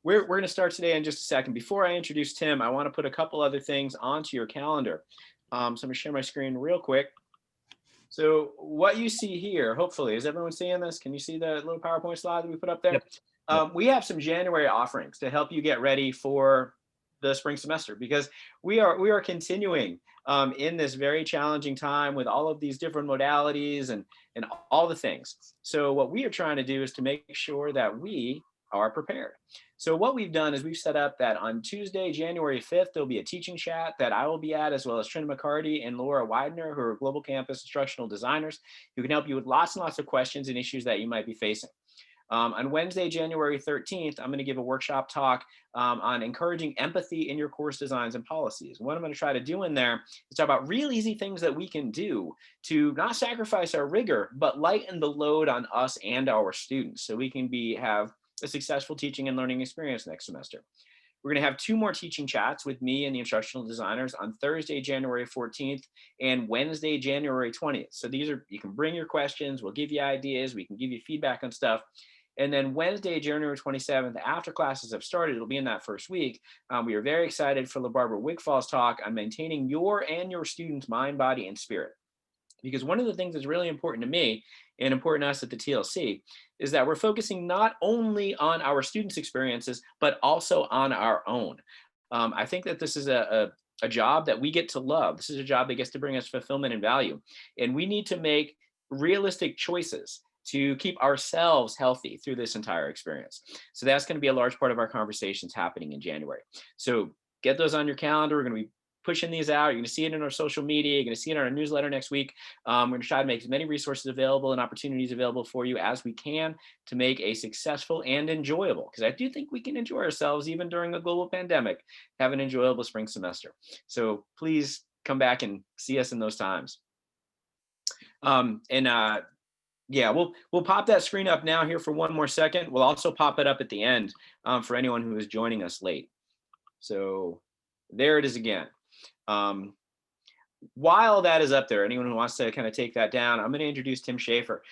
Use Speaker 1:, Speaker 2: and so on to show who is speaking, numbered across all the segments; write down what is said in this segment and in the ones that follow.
Speaker 1: We're going to start today in just a second. Before I introduce Tim, I want to put a couple other things onto your calendar. So I'm going to share my screen real quick. So what you see here, hopefully, is everyone seeing this? Can you see the little PowerPoint slide that we put up there? Yep. We have some January offerings to help you get ready for the spring semester, because we are continuing in this very challenging time with all of these different modalities and all the things. So what we are trying to do is to make sure that we are prepared. So what we've done is we've set up that on Tuesday, January 5th, there'll be a teaching chat that I will be at, as well as Trina McCarty and Laura Widener, who are global campus instructional designers, who can help you with lots and lots of questions and issues that you might be facing. On Wednesday, January 13th, I'm going to give a workshop talk on encouraging empathy in your course designs and policies. What I'm going to try to do in there is talk about real easy things that we can do to not sacrifice our rigor, but lighten the load on us and our students, so we can have a successful teaching and learning experience next semester. We're going to have 2 more teaching chats with me and the instructional designers on Thursday, January 14th and Wednesday, January 20th. So these are, you can bring your questions, we'll give you ideas, we can give you feedback on stuff. And then Wednesday, January 27th, after classes have started, it'll be in that first week. We are very excited for LaBarbara Wigfall's talk on maintaining your and your students' mind, body, and spirit. Because one of the things that's really important to me and important to us at the TLC is that we're focusing not only on our students' experiences, but also on our own. I think that this is a job that we get to love. This is a job that gets to bring us fulfillment and value. And we need to make realistic choices to keep ourselves healthy through this entire experience. So that's going to be a large part of our conversations happening in January. So get those on your calendar. We're going to be pushing these out. You're going to see it in our social media. You're going to see it in our newsletter next week. We're going to try to make as many resources available and opportunities available for you as we can to make a successful and enjoyable, because I do think we can enjoy ourselves even during a global pandemic, have an enjoyable spring semester. So please come back and see us in those times. Yeah, we'll pop that screen up now here for one more second. We'll also pop it up at the end for anyone who is joining us late. So there it is again. While that is up there, anyone who wants to kind of take that down, I'm going to introduce Tim Schaefer.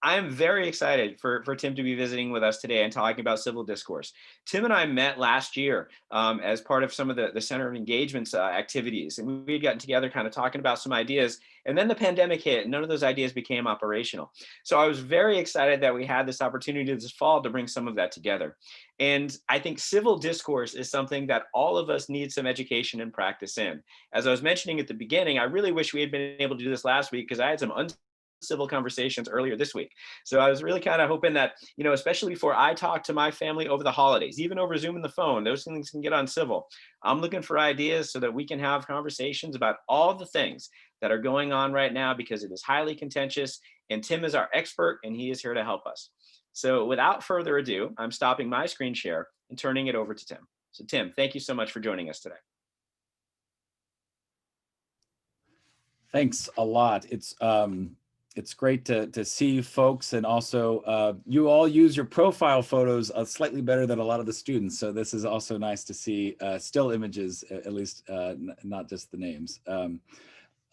Speaker 1: I am very excited for Tim to be visiting with us today and talking about civil discourse. Tim and I met last year as part of some of the Center of Engagement's activities, and we had gotten together kind of talking about some ideas, and then the pandemic hit and none of those ideas became operational. So I was very excited that we had this opportunity this fall to bring some of that together. And I think civil discourse is something that all of us need some education and practice in. As I was mentioning at the beginning, I really wish we had been able to do this last week, because I had some civil conversations earlier this week. So I was really kind of hoping that, especially before I talk to my family over the holidays, even over Zoom and the phone, those things can get on civil. I'm looking for ideas so that we can have conversations about all the things that are going on right now, because it is highly contentious, and Tim is our expert and he is here to help us. So without further ado, I'm stopping my screen share and turning it over to Tim. So Tim, thank you so much for joining us today.
Speaker 2: Thanks a lot. It's great to see folks, and also you all use your profile photos slightly better than a lot of the students. So this is also nice to see still images, at least not just the names.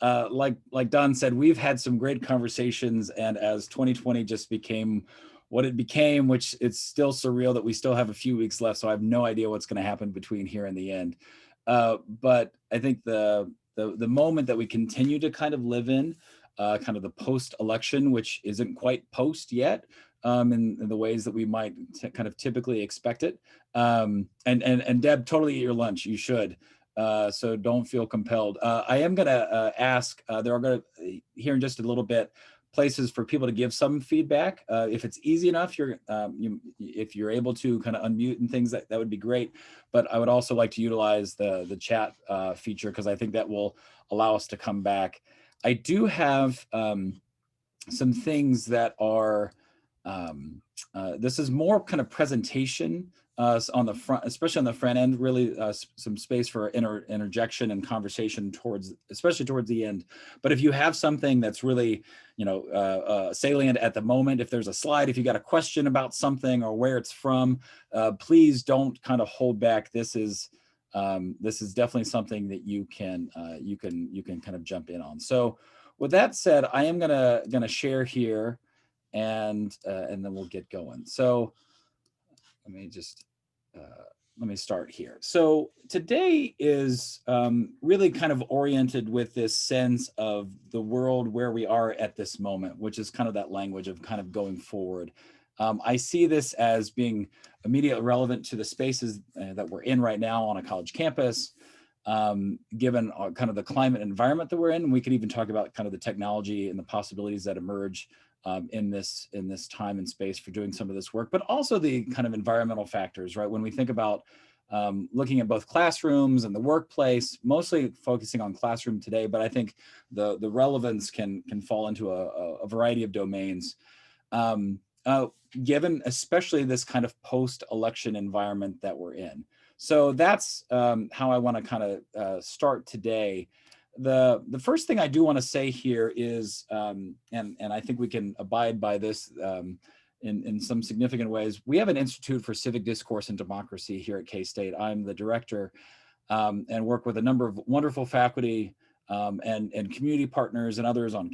Speaker 2: Like Don said, we've had some great conversations, and as 2020 just became what it became, which it's still surreal that we still have a few weeks left, so I have no idea what's going to happen between here and the end. But I think the moment that we continue to kind of live in, kind of the post-election, which isn't quite post yet, in the ways that we might kind of typically expect it. And Deb, totally eat your lunch. You should. So don't feel compelled. I am going to ask, there are going to, here in just a little bit, places for people to give some feedback. If it's easy enough, if you're able to kind of unmute and things, that would be great. But I would also like to utilize the chat feature, because I think that will allow us to come back. I do have some things that are, this is more kind of presentation on the front, especially on the front end, really some space for interjection and conversation especially towards the end. But if you have something that's really, salient at the moment, if there's a slide, if you got a question about something or where it's from, please don't kind of hold back. This is definitely something that you can kind of jump in on. So with that said, I am gonna share here, and then we'll get going. So let me just, let me start here. So today is really kind of oriented with this sense of the world where we are at this moment, which is kind of that language of kind of going forward. I see this as being immediately relevant to the spaces that we're in right now on a college campus, given kind of the climate and environment that we're in. We could even talk about kind of the technology and the possibilities that emerge in this time and space for doing some of this work, but also the kind of environmental factors, right? When we think about looking at both classrooms and the workplace, mostly focusing on classroom today, but I think the relevance can fall into a variety of domains. Given especially this kind of post-election environment that we're in. So that's how I want to kind of start today. The first thing I do want to say here is, and I think we can abide by this in some significant ways, we have an Institute for Civic Discourse and Democracy here at K-State. I'm the director and work with a number of wonderful faculty and community partners and others on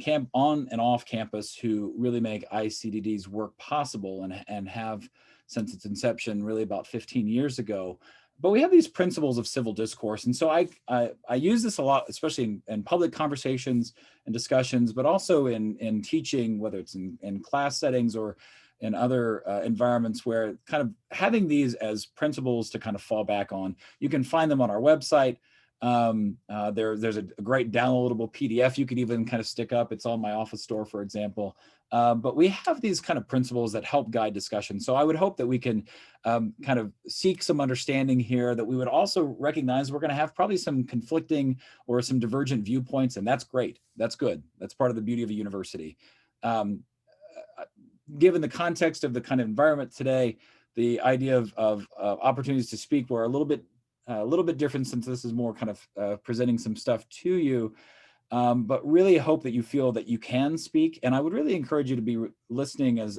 Speaker 2: and off campus who really make ICDD's work possible and have since its inception really about 15 years ago. But we have these principles of civil discourse. And so I use this a lot, especially in public conversations and discussions, but also in teaching, whether it's in class settings or in other environments where kind of having these as principles to kind of fall back on. You can find them on our website. There's a great downloadable PDF you could even kind of stick up. It's on my office store, for example. But we have these kind of principles that help guide discussion. So I would hope that we can kind of seek some understanding here, that we would also recognize we're going to have probably some conflicting or some divergent viewpoints, and that's great. That's good. That's part of the beauty of a university. Given the context of the kind of environment today, the idea of opportunities to speak were a little bit different, since this is more kind of presenting some stuff to you, but really hope that you feel that you can speak. And I would really encourage you to be listening as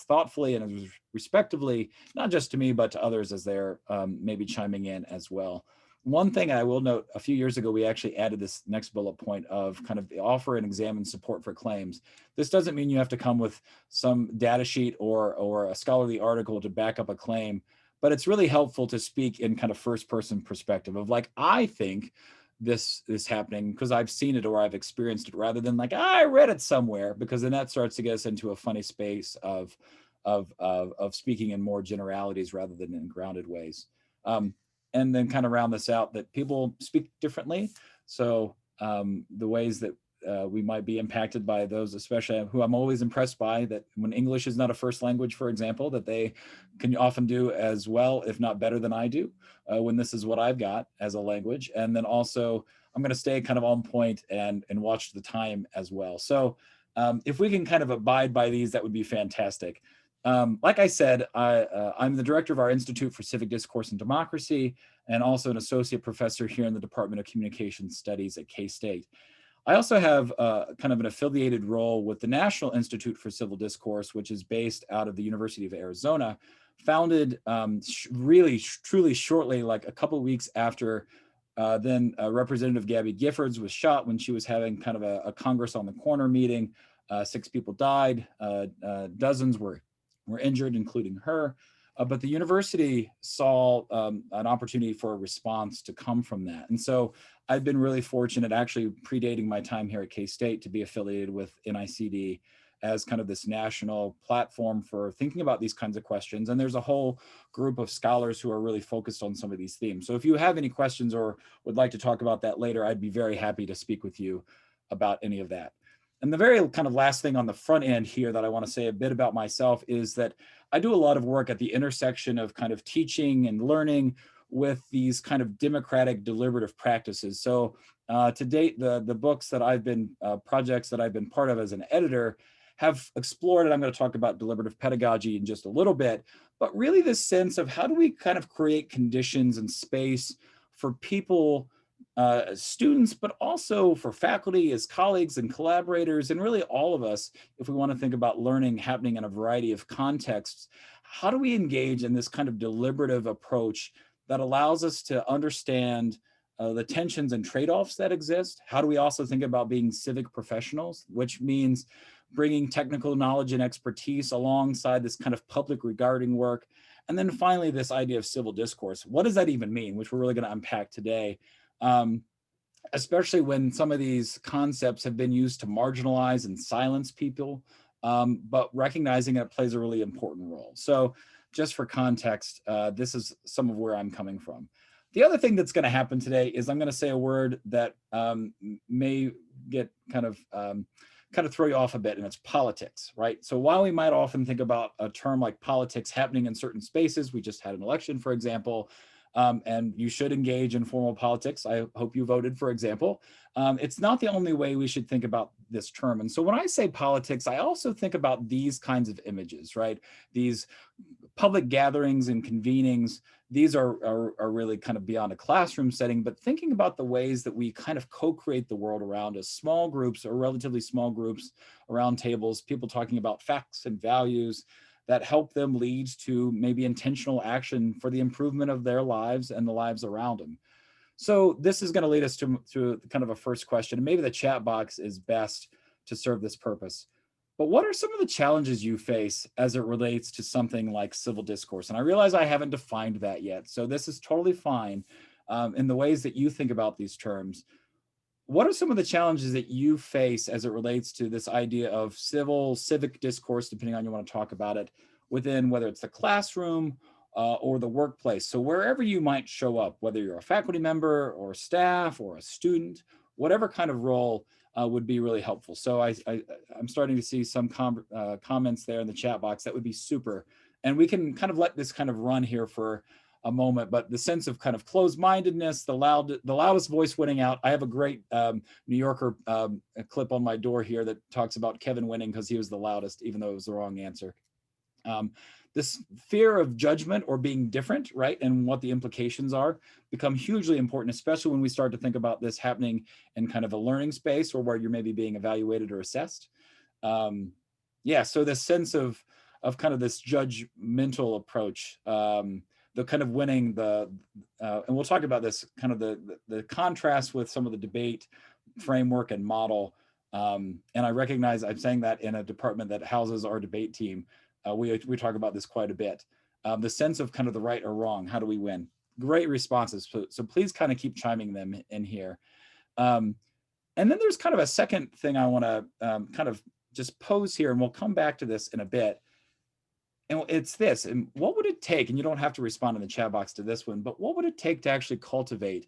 Speaker 2: thoughtfully and as respectively, not just to me, but to others as they're maybe chiming in as well. One thing I will note, a few years ago, we actually added this next bullet point of kind of the offer and examine support for claims. This doesn't mean you have to come with some data sheet or a scholarly article to back up a claim, but it's really helpful to speak in kind of first person perspective of like, I think this is happening because I've seen it or I've experienced it, rather than like, I read it somewhere, because then that starts to get us into a funny space of speaking in more generalities rather than in grounded ways. And then kind of round this out, that people speak differently. So the ways that we might be impacted by those, especially who I'm always impressed by, that when English is not a first language, for example, that they can often do as well, if not better than I do, when this is what I've got as a language. And then also I'm going to stay kind of on point and watch the time as well. So if we can kind of abide by these, that would be fantastic. Like I said, I'm the director of our Institute for Civic Discourse and Democracy, and also an associate professor here in the Department of Communication Studies at K-State. I also have kind of an affiliated role with the National Institute for Civil Discourse, which is based out of the University of Arizona, founded really, truly shortly, like a couple of weeks after then Representative Gabby Giffords was shot when she was having kind of a Congress on the Corner meeting. 6 people died, dozens were injured, including her. But the university saw an opportunity for a response to come from that. And so I've been really fortunate, actually predating my time here at K-State, to be affiliated with NICD as kind of this national platform for thinking about these kinds of questions. And there's a whole group of scholars who are really focused on some of these themes. So if you have any questions or would like to talk about that later, I'd be very happy to speak with you about any of that. And the very kind of last thing on the front end here that I want to say a bit about myself is that I do a lot of work at the intersection of kind of teaching and learning with these kind of democratic deliberative practices. So to date, the books that I've been, projects that I've been part of as an editor have explored, and I'm going to talk about deliberative pedagogy in just a little bit, but really this sense of how do we kind of create conditions and space for people, students, but also for faculty as colleagues and collaborators, and really all of us, if we want to think about learning happening in a variety of contexts, how do we engage in this kind of deliberative approach that allows us to understand the tensions and trade-offs that exist? How do we also think about being civic professionals, which means bringing technical knowledge and expertise alongside this kind of public regarding work, And then finally, this idea of civil discourse. What does that even mean? Which we're really going to unpack today. Especially when some of these concepts have been used to marginalize and silence people, but recognizing it plays a really important role. So just for context, this is some of where I'm coming from. The other thing that's going to happen today is I'm going to say a word that may get kind of throw you off a bit, and it's politics, right? So while we might often think about a term like politics happening in certain spaces, we just had an election, for example, and you should engage in formal politics. I hope you voted, for example. It's not the only way we should think about this term. And so when I say politics, I also think about these kinds of images, right? These public gatherings and convenings, these are really kind of beyond a classroom setting, but thinking about the ways that we kind of co-create the world around us, small groups or relatively small groups around tables, people talking about facts and values that help them lead to maybe intentional action for the improvement of their lives and the lives around them. So this is going to lead us to kind of a first question, and maybe the chat box is best to serve this purpose. But what are some of the challenges you face as it relates to something like civil discourse? And I realize I haven't defined that yet, so this is totally fine in the ways that you think about these terms. What are some of the challenges that you face as it relates to this idea of civic discourse, depending on how you want to talk about it, within whether it's the classroom or the workplace? So wherever you might show up, whether you're a faculty member or staff or a student, whatever kind of role would be really helpful. So I'm starting to see some comments there in the chat box. That would be super. And we can kind of let this kind of run here for a moment, but the sense of kind of closed-mindedness, the loudest voice winning out. I have a great New Yorker clip on my door here that talks about Kevin winning because he was the loudest, even though it was the wrong answer. This fear of judgment or being different, right, and what the implications are become hugely important, especially when we start to think about this happening in kind of a learning space or where you're maybe being evaluated or assessed. Yeah, so this sense of kind of this judgmental approach, the kind of winning and we'll talk about this kind of the contrast with some of the debate framework and model. And I recognize I'm saying that in a department that houses our debate team. We talk about this quite a bit. The sense of kind of the right or wrong, how do we win? Great responses. So please kind of keep chiming them in here. And then there's kind of a second thing I want to kind of just pose here, and we'll come back to this in a bit. And it's this, and what would it take, and you don't have to respond in the chat box to this one, but what would it take to actually cultivate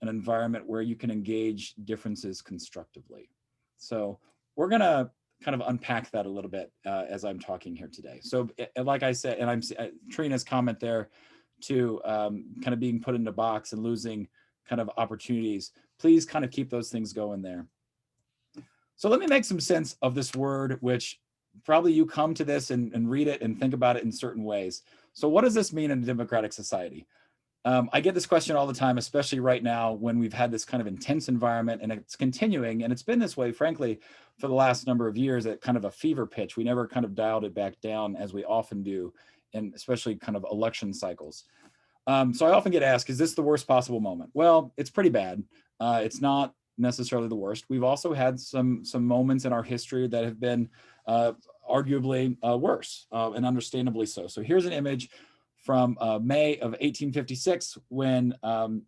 Speaker 2: an environment where you can engage differences constructively? So we're going to kind of unpack that a little bit as I'm talking here today. So like I said, and I'm Trina's comment there to kind of being put in a box and losing kind of opportunities. Please kind of keep those things going there. So let me make some sense of this word, which probably you come to this and read it and think about it in certain ways. So what does this mean in a democratic society? I get this question all the time, especially right now when we've had this kind of intense environment and it's continuing. And it's been this way, frankly, for the last number of years at kind of a fever pitch. We never kind of dialed it back down as we often do, and especially kind of election cycles. So I often get asked, is this the worst possible moment? Well, it's pretty bad. It's not necessarily the worst. We've also had some moments in our history that have been arguably worse, and understandably so. So here's an image from May of 1856 when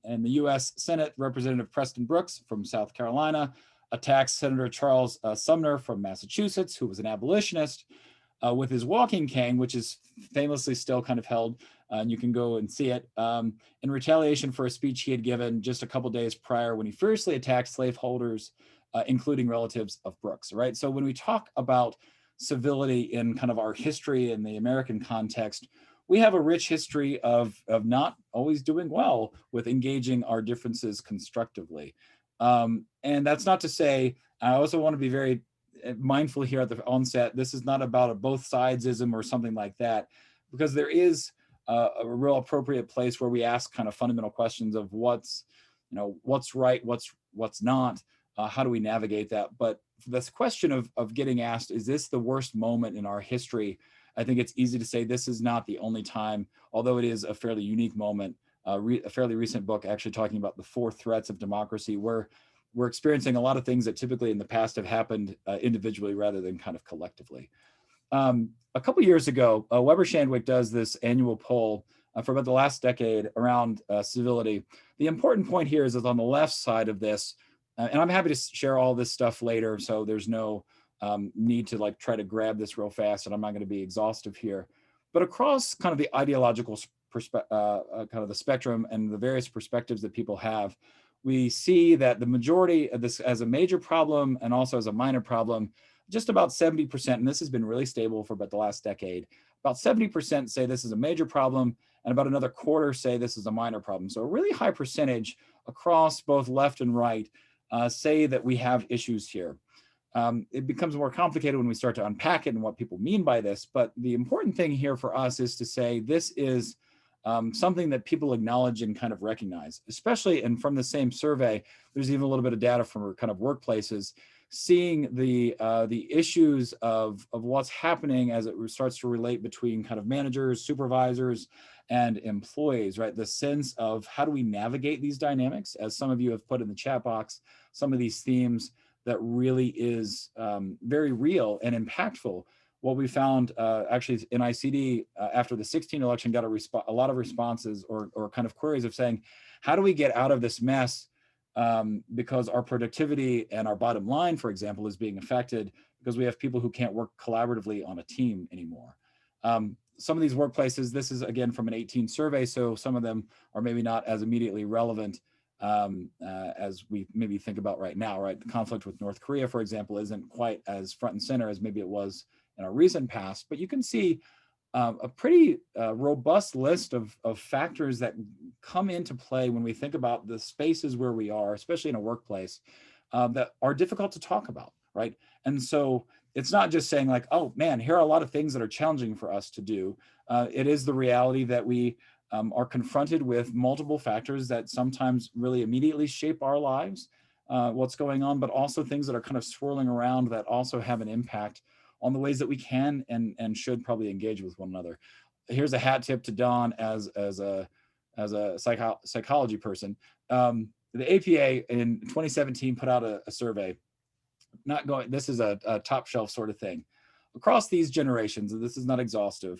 Speaker 2: in the US Senate, Representative Preston Brooks from South Carolina attacks Senator Charles Sumner from Massachusetts, who was an abolitionist, with his walking cane, which is famously still kind of held, and you can go and see it, in retaliation for a speech he had given just a couple days prior when he fiercely attacked slaveholders, including relatives of Brooks, right? So when we talk about civility in kind of our history in the American context, we have a rich history of not always doing well with engaging our differences constructively. And that's not to say, I also want to be very mindful here at the onset, this is not about a both sidesism or something like that, because there is a real appropriate place where we ask kind of fundamental questions of what's right, what's not, how do we navigate that? But this question of getting asked, is this the worst moment in our history? I think it's easy to say this is not the only time, although it is a fairly unique moment. A fairly recent book actually talking about the 4 threats of democracy, where we're experiencing a lot of things that typically in the past have happened individually rather than kind of collectively. A couple years ago, Weber Shandwick does this annual poll for about the last decade around civility. The important point here is that on the left side of this, and I'm happy to share all this stuff later, so there's no need to like try to grab this real fast, and I'm not going to be exhaustive here. But across kind of the ideological kind of the spectrum and the various perspectives that people have, we see that the majority of this as a major problem and also as a minor problem, just about 70%, and this has been really stable for about the last decade, about 70% say this is a major problem, and about another quarter say this is a minor problem. So a really high percentage across both left and right say that we have issues here. It becomes more complicated when we start to unpack it and what people mean by this, but the important thing here for us is to say this is something that people acknowledge and kind of recognize, especially, and from the same survey, there's even a little bit of data from kind of workplaces, seeing the issues of what's happening as it starts to relate between kind of managers, supervisors, and employees, right? The sense of how do we navigate these dynamics, as some of you have put in the chat box, some of these themes that really is very real and impactful. What we found actually in ICD after the 2016 election got a lot of responses or kind of queries of saying, how do we get out of this mess? Because our productivity and our bottom line, for example, is being affected because we have people who can't work collaboratively on a team anymore. Some of these workplaces, this is again from an 2018 survey, so some of them are maybe not as immediately relevant as we maybe think about right now, right? The conflict with North Korea, for example, isn't quite as front and center as maybe it was in our recent past, but you can see a pretty robust list of factors that come into play when we think about the spaces where we are, especially in a workplace, that are difficult to talk about, right? And so it's not just saying like, oh man, here are a lot of things that are challenging for us to do. It is the reality that we are confronted with multiple factors that sometimes really immediately shape our lives, what's going on, but also things that are kind of swirling around that also have an impact on the ways that we can and should probably engage with one another. Here's a hat tip to Don as a psychology person. The APA in 2017 put out a survey, this is a top shelf sort of thing. Across these generations, and this is not exhaustive,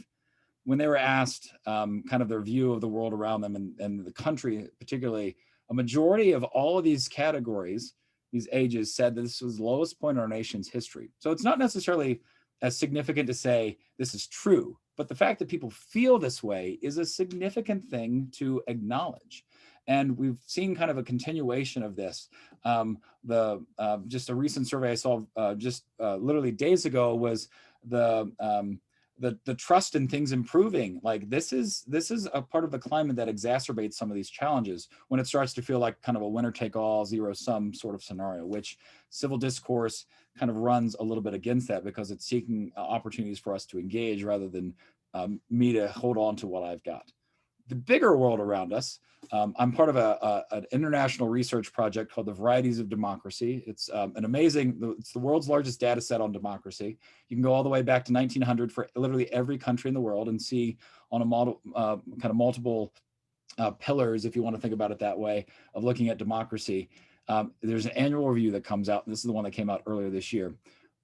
Speaker 2: when they were asked kind of their view of the world around them and the country particularly, a majority of all of these categories, these ages, said that this was the lowest point in our nation's history. So it's not necessarily as significant to say this is true, but the fact that people feel this way is a significant thing to acknowledge. And we've seen kind of a continuation of this. Just a recent survey I saw literally days ago was the trust in things improving. Like this is a part of the climate that exacerbates some of these challenges when it starts to feel like kind of a winner take all, zero sum sort of scenario, which civil discourse kind of runs a little bit against that because it's seeking opportunities for us to engage rather than me to hold on to what I've got. The bigger world around us, I'm part of an international research project called the Varieties of Democracy. It's it's the world's largest data set on democracy. You can go all the way back to 1900 for literally every country in the world and see on a model, kind of multiple pillars, if you want to think about it that way, of looking at democracy. There's an annual review that comes out, and this is the one that came out earlier this year.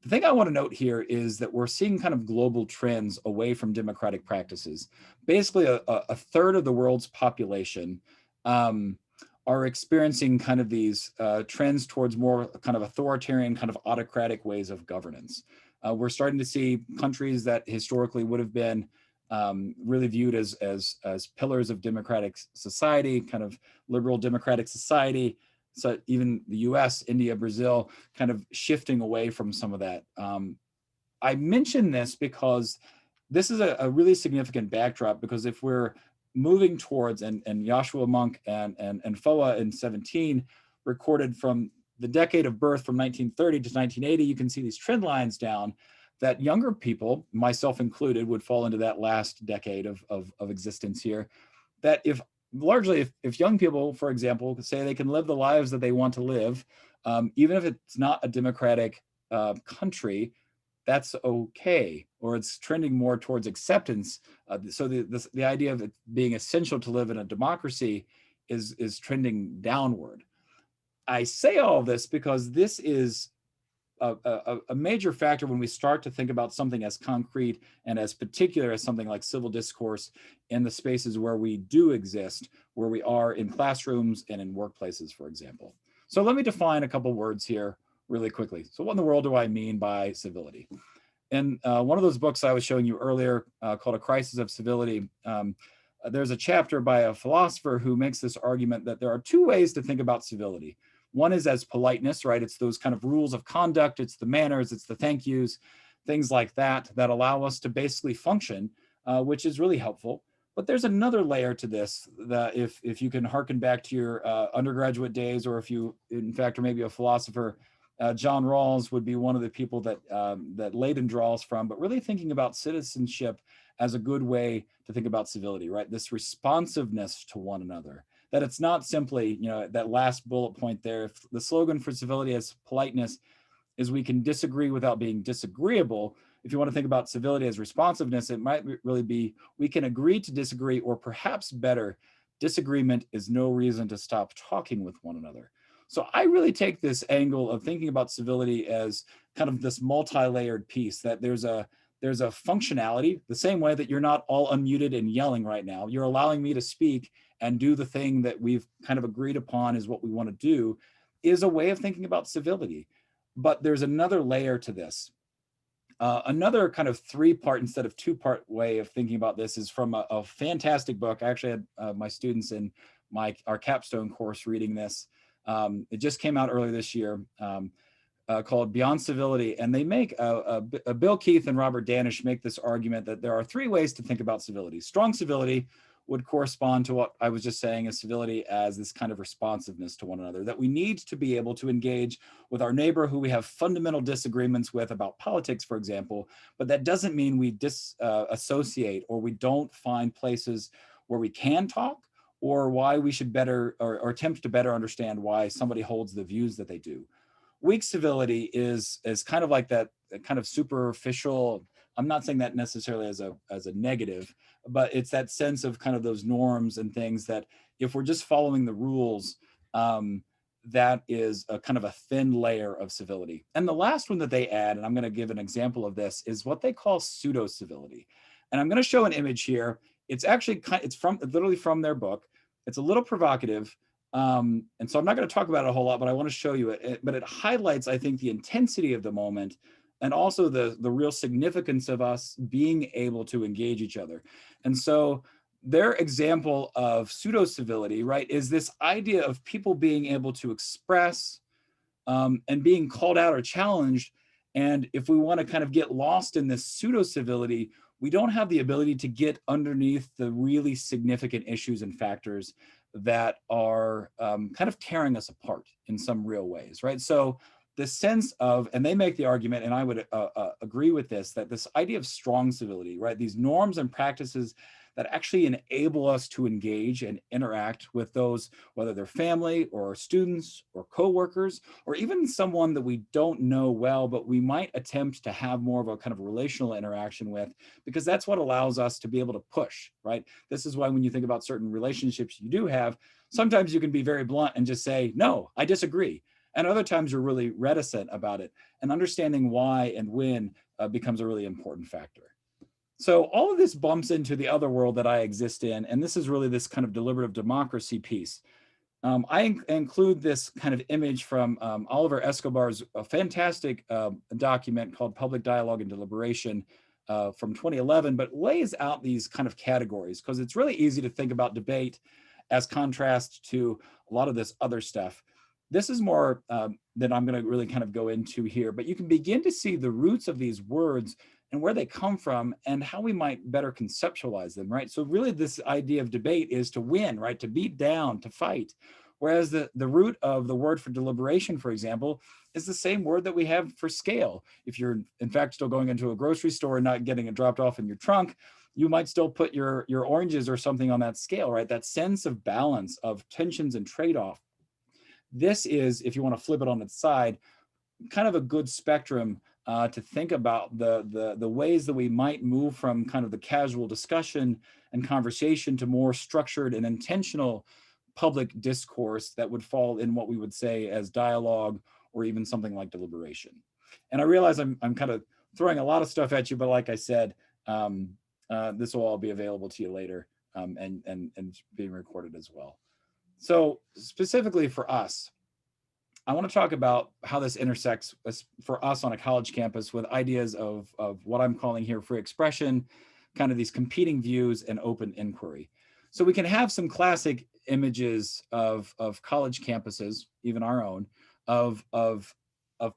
Speaker 2: The thing I want to note here is that we're seeing kind of global trends away from democratic practices. Basically, a third of the world's population are experiencing kind of these trends towards more kind of authoritarian, kind of autocratic ways of governance. We're starting to see countries that historically would have been really viewed as pillars of democratic society, kind of liberal democratic society. So even the US, India, Brazil, kind of shifting away from some of that. I mention this because this is a really significant backdrop, because if we're moving towards, and Joshua Monk and FOA in 17 recorded from the decade of birth from 1930 to 1980, you can see these trend lines down that younger people, myself included, would fall into that last decade of existence here. That if young people, for example, say they can live the lives that they want to live, even if it's not a democratic country, that's okay, or it's trending more towards acceptance. So the idea of it being essential to live in a democracy is trending downward. I say all of this because this is a major factor when we start to think about something as concrete and as particular as something like civil discourse in the spaces where we do exist, where we are in classrooms and in workplaces, for example. So let me define a couple words here really quickly. So what in the world do I mean by civility? In one of those books I was showing you earlier called A Crisis of Civility, there's a chapter by a philosopher who makes this argument that there are two ways to think about civility. One is as politeness, right? It's those kind of rules of conduct, it's the manners, it's the thank yous, things like that, that allow us to basically function, which is really helpful. But there's another layer to this that if you can harken back to your undergraduate days, or if you, in fact, are maybe a philosopher, John Rawls would be one of the people that that Leighton draws from, but really thinking about citizenship as a good way to think about civility, right? This responsiveness to one another, that it's not simply, that last bullet point there. If the slogan for civility as politeness is we can disagree without being disagreeable, if you want to think about civility as responsiveness, it might really be we can agree to disagree, or perhaps better, disagreement is no reason to stop talking with one another. So I really take this angle of thinking about civility as kind of this multi-layered piece, that there's a functionality, the same way that you're not all unmuted and yelling right now. You're allowing me to speak and do the thing that we've kind of agreed upon is what we want to do, is a way of thinking about civility. But there's another layer to this. Another kind of three-part instead of two-part way of thinking about this is from a fantastic book. I actually had my students in our capstone course reading this. It just came out earlier this year, called Beyond Civility. And they make, Bill Keith and Robert Danish make this argument that there are three ways to think about civility. Strong civility would correspond to what I was just saying as civility as this kind of responsiveness to one another, that we need to be able to engage with our neighbor who we have fundamental disagreements with about politics, for example, but that doesn't mean we disassociate or we don't find places where we can talk, or why we should better or attempt to better understand why somebody holds the views that they do. Weak civility is kind of like that kind of superficial. I'm not saying that necessarily as a negative, but it's that sense of kind of those norms and things that if we're just following the rules, that is a kind of a thin layer of civility. And the last one that they add, and I'm going to give an example of this, is what they call pseudo-civility. And I'm going to show an image here. It's actually literally from their book. It's a little provocative. And so I'm not going to talk about it a whole lot, but I want to show you it. But it highlights, I think, the intensity of the moment, and also the real significance of us being able to engage each other. And so their example of pseudo-civility, right, is this idea of people being able to express and being called out or challenged. And if we want to kind of get lost in this pseudo-civility, we don't have the ability to get underneath the really significant issues and factors that are kind of tearing us apart in some real ways, right? So the sense of, and they make the argument, and I would agree with this, that this idea of strong civility, right? These norms and practices that actually enable us to engage and interact with those, whether they're family or students or coworkers, or even someone that we don't know well, but we might attempt to have more of a kind of relational interaction with, because that's what allows us to be able to push, right? This is why when you think about certain relationships you do have, sometimes you can be very blunt and just say, no, I disagree. And other times you're really reticent about it. And understanding why and when becomes a really important factor. So all of this bumps into the other world that I exist in, and this is really this kind of deliberative democracy piece. I include this kind of image from Oliver Escobar's fantastic document called Public Dialogue and Deliberation from 2011, but lays out these kind of categories, because it's really easy to think about debate as contrast to a lot of this other stuff. This is more than I'm going to really kind of go into here, but you can begin to see the roots of these words and where they come from and how we might better conceptualize them, right? So really this idea of debate is to win, right? To beat down, to fight. Whereas the root of the word for deliberation, for example, is the same word that we have for scale. If you're in fact still going into a grocery store and not getting it dropped off in your trunk, you might still put your oranges or something on that scale, right? That sense of balance, of tensions and trade-off. This is, if you want to flip it on its side, kind of a good spectrum to think about the ways that we might move from kind of the casual discussion and conversation to more structured and intentional public discourse that would fall in what we would say as dialogue or even something like deliberation. And I realize I'm kind of throwing a lot of stuff at you, but like I said, this will all be available to you later, and being recorded as well. So specifically for us, I want to talk about how this intersects for us on a college campus with ideas of what I'm calling here free expression, kind of these competing views and open inquiry. So we can have some classic images of college campuses, even our own, of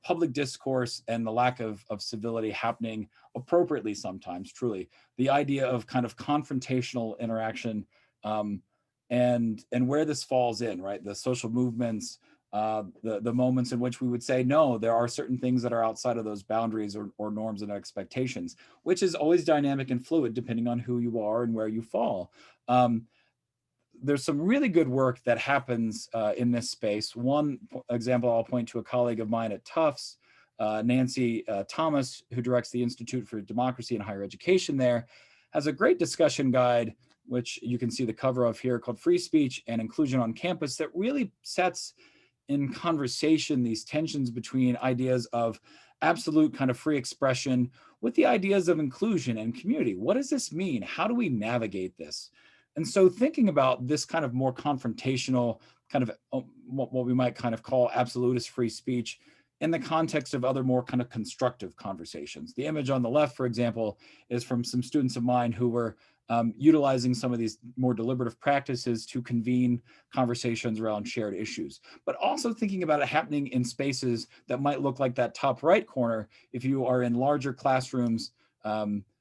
Speaker 2: public discourse and the lack of civility happening appropriately sometimes, truly. The idea of kind of confrontational interaction, and where this falls in, right? The social movements, the moments in which we would say, no, there are certain things that are outside of those boundaries or norms and expectations, which is always dynamic and fluid depending on who you are and where you fall. There's some really good work that happens in this space. One example, I'll point to a colleague of mine at Tufts, Nancy Thomas, who directs the Institute for Democracy and Higher Education there, has a great discussion guide, which you can see the cover of here, called Free Speech and Inclusion on Campus, that really sets in conversation these tensions between ideas of absolute kind of free expression with the ideas of inclusion and community. What does this mean? How do we navigate this? And so thinking about this kind of more confrontational, kind of what we might kind of call absolutist free speech in the context of other more kind of constructive conversations. The image on the left, for example, is from some students of mine who were utilizing some of these more deliberative practices to convene conversations around shared issues, but also thinking about it happening in spaces that might look like that top right corner if you are in larger classrooms,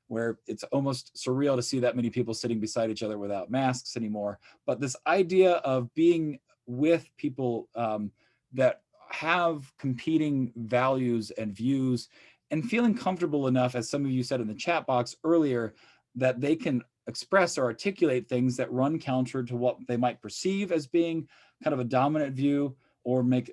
Speaker 2: where it's almost surreal to see that many people sitting beside each other without masks anymore. But this idea of being with people that have competing values and views, and feeling comfortable enough, as some of you said in the chat box earlier, that they can express or articulate things that run counter to what they might perceive as being kind of a dominant view, or make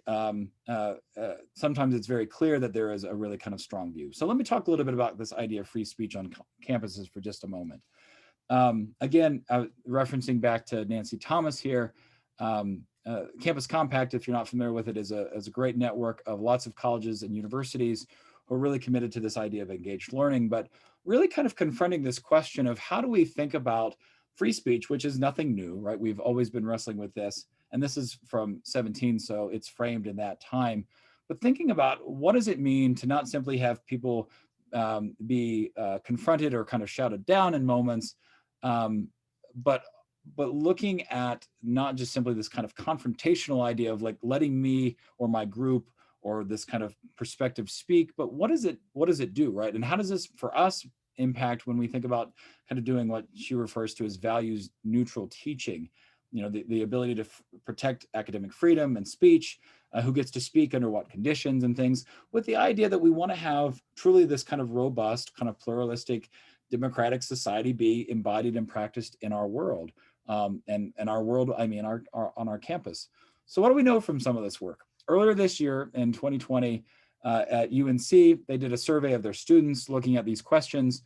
Speaker 2: sometimes it's very clear that there is a really kind of strong view. So let me talk a little bit about this idea of free speech on campuses for just a moment. Again, referencing back to Nancy Thomas here, Campus Compact, if you're not familiar with it, is a great network of lots of colleges and universities who are really committed to this idea of engaged learning, but really kind of confronting this question of how do we think about free speech, which is nothing new, right? We've always been wrestling with this. And this is from 17, so it's framed in that time. But thinking about what does it mean to not simply have people be confronted or kind of shouted down in moments, but looking at not just simply this kind of confrontational idea of like letting me or my group or this kind of perspective speak, but what does it do, right? And how does this for us impact when we think about kind of doing what she refers to as values neutral teaching? You know, the ability to protect academic freedom and speech, who gets to speak under what conditions and things, with the idea that we want to have truly this kind of robust, kind of pluralistic, democratic society be embodied and practiced in our world. And our world, I mean, on our campus. So what do we know from some of this work? Earlier this year in 2020 at UNC, they did a survey of their students looking at these questions.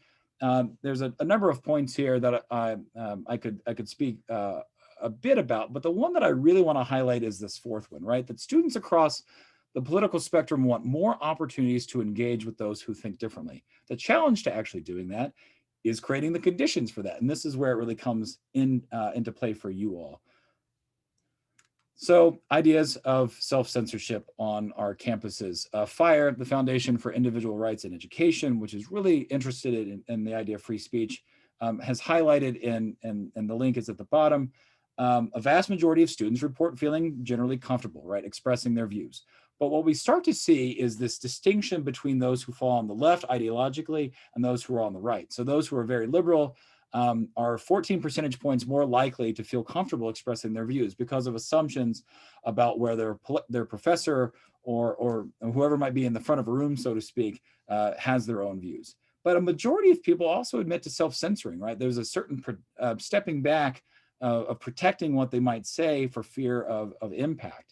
Speaker 2: There's a number of points here that I could speak a bit about, but the one that I really want to highlight is this fourth one, right? That students across the political spectrum want more opportunities to engage with those who think differently. The challenge to actually doing that is creating the conditions for that. And this is where it really comes into play for you all. So ideas of self-censorship on our campuses. FIRE, the Foundation for Individual Rights in Education, which is really interested in the idea of free speech, has highlighted, and the link is at the bottom, a vast majority of students report feeling generally comfortable, right, expressing their views. But what we start to see is this distinction between those who fall on the left ideologically and those who are on the right. So those who are very liberal are 14 percentage points more likely to feel comfortable expressing their views because of assumptions about where their professor or whoever might be in the front of a room, so to speak, has their own views. But a majority of people also admit to self-censoring, right? There's a certain stepping back of protecting what they might say for fear of impact.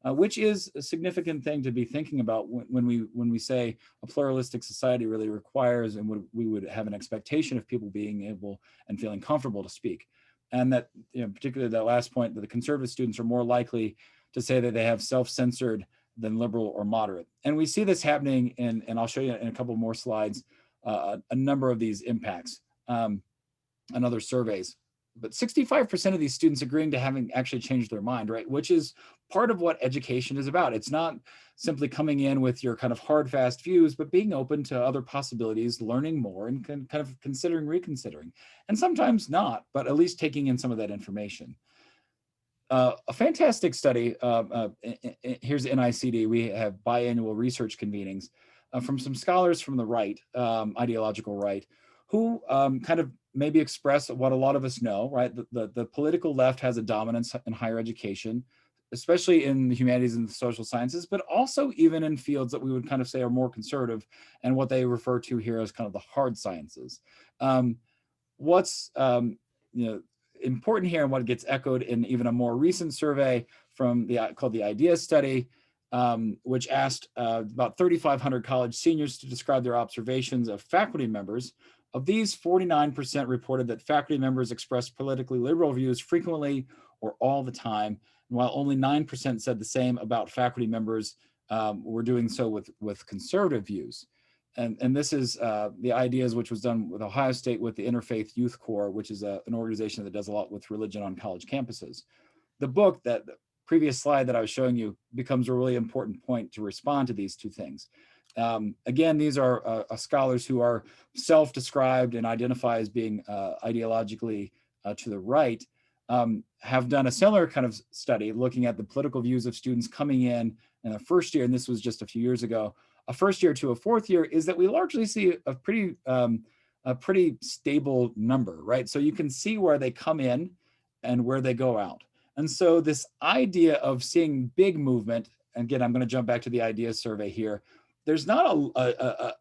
Speaker 2: Which is a significant thing to be thinking about when we say a pluralistic society really requires and we would have an expectation of people being able and feeling comfortable to speak. And that, you know, particularly that last point, that the conservative students are more likely to say that they have self-censored than liberal or moderate. And we see this happening in, and I'll show you in a couple more slides, a number of these impacts and other surveys. But 65% of these students agreeing to having actually changed their mind, right? Which is part of what education is about. It's not simply coming in with your kind of hard, fast views, but being open to other possibilities, learning more, and kind of considering reconsidering. And sometimes not, but at least taking in some of that information. A fantastic study, here's NICD, we have biannual research convenings from some scholars from the right, ideological right, who kind of maybe express what a lot of us know, right? The political left has a dominance in higher education, especially in the humanities and the social sciences, but also even in fields that we would kind of say are more conservative and what they refer to here as kind of the hard sciences. What's important here and what gets echoed in even a more recent survey from called the IDEA study, which asked about 3,500 college seniors to describe their observations of faculty members. Of these, 49% reported that faculty members expressed politically liberal views frequently or all the time, while only 9% said the same about faculty members were doing so with conservative views. And this is the ideas which was done with Ohio State with the Interfaith Youth Corps, which is an organization that does a lot with religion on college campuses. The book, that the previous slide that I was showing you, becomes a really important point to respond to these two things. Again, these are scholars who are self-described and identify as being ideologically to the right, have done a similar kind of study looking at the political views of students coming in the first year, and this was just a few years ago, a first year to a fourth year, is that we largely see a pretty stable number, right? So you can see where they come in and where they go out. And so this idea of seeing big movement, again, I'm going to jump back to the IDEA survey here, there's not